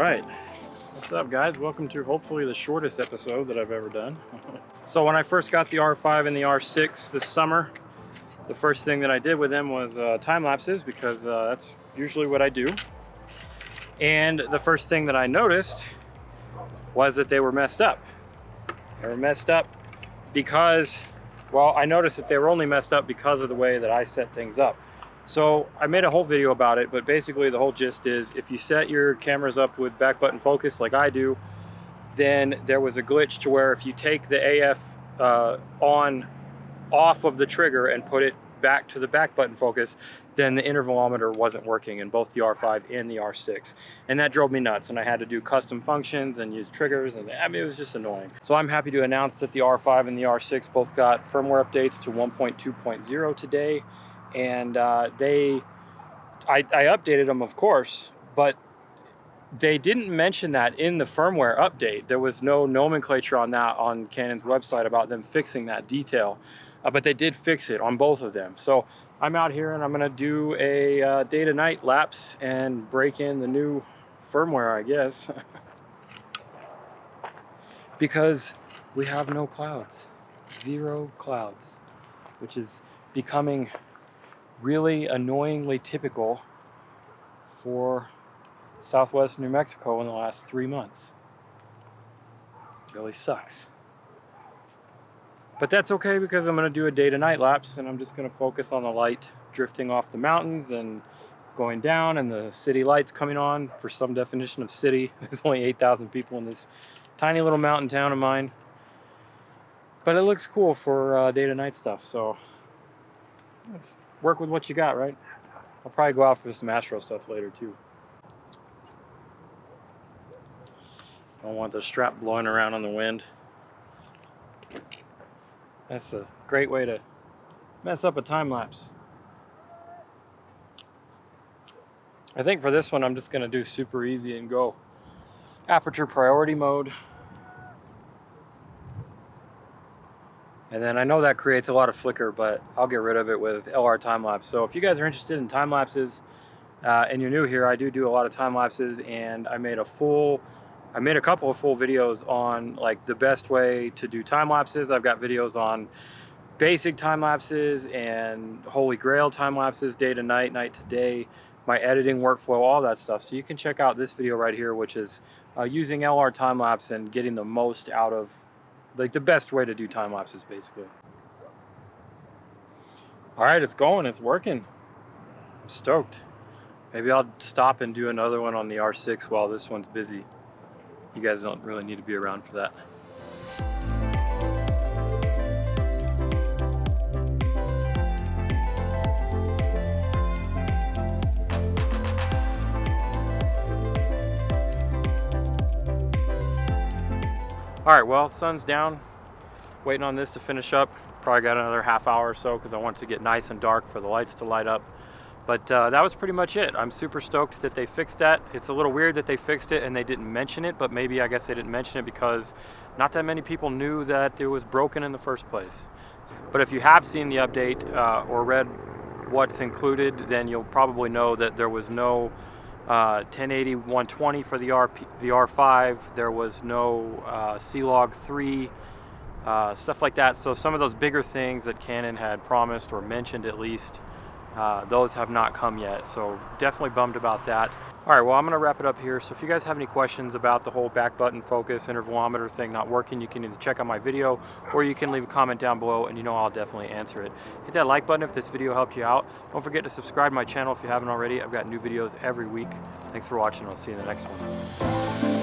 Alright, what's up guys? Welcome to hopefully the shortest episode that I've ever done. So when I first got the R5 and the R6 this summer, the first thing that I did with them was time lapses, because that's usually what I do. And the first thing that I noticed was that they were messed up. They were messed up because, well, I noticed that they were only messed up because of the way that I set things up. So I made a whole video about it, but basically the whole gist is if you set your cameras up with back button focus like I do, then there was a glitch to where if you take the AF off of the trigger and put it back to the back button focus, then the intervalometer wasn't working in both the R5 and the R6. And that drove me nuts, and I had to do custom functions and use triggers, and I mean, it was just annoying. So I'm happy to announce that the R5 and the R6 both got firmware updates to 1.2.0 today. And I updated them, of course, but they didn't mention that in the firmware update. There was no nomenclature on that on Canon's website about them fixing that detail, but they did fix it on both of them. So I'm out here and I'm gonna do a day to night lapse and break in the new firmware, I guess. Because we have no clouds, 0 clouds, which is becoming really annoyingly typical for Southwest New Mexico in the last 3 months. It really sucks. But that's okay, because I'm going to do a day to night lapse and I'm just going to focus on the light drifting off the mountains and going down, and the city lights coming on. For some definition of city, there's only 8,000 people in this tiny little mountain town of mine. But it looks cool for day to night stuff, so let's work with what you got, right? I'll probably go out for some Astro stuff later too. I don't want the strap blowing around on the wind. That's a great way to mess up a time lapse. I think for this one I'm just going to do super easy and go aperture priority mode. And then I know that creates a lot of flicker, but I'll get rid of it with LR time lapse. So if you guys are interested in time lapses and you're new here, I do a lot of time lapses, and I made a couple of full videos on like the best way to do time lapses. I've got videos on basic time lapses and holy grail time lapses, day to night, night to day, my editing workflow, all that stuff. So you can check out this video right here, which is using LR time lapse and getting the most out of, like, the best way to do time lapses, basically. All right, it's going, it's working. I'm stoked. Maybe I'll stop and do another one on the R6 while this one's busy. You guys don't really need to be around for that. All right, well, sun's down. Waiting on this to finish up. Probably got another half hour or so because I want it to get nice and dark for the lights to light up. But that was pretty much it. I'm super stoked that they fixed that. It's a little weird that they fixed it and they didn't mention it, but maybe I guess they didn't mention it because not that many people knew that it was broken in the first place. But if you have seen the update or read what's included, then you'll probably know that there was no 1080 120 for the R5. There was no C-Log 3, stuff like that. So some of those bigger things that Canon had promised or mentioned, at least, those have not come yet. So definitely bummed about that. All right, well, I'm going to wrap it up here. So if you guys have any questions about the whole back button focus intervalometer thing not working, you can either check out my video or you can leave a comment down below, and I'll definitely answer it. Hit that like button if this video helped you out. Don't forget to subscribe to my channel if you haven't already. I've got new videos every week. Thanks for watching. I'll see you in the next one.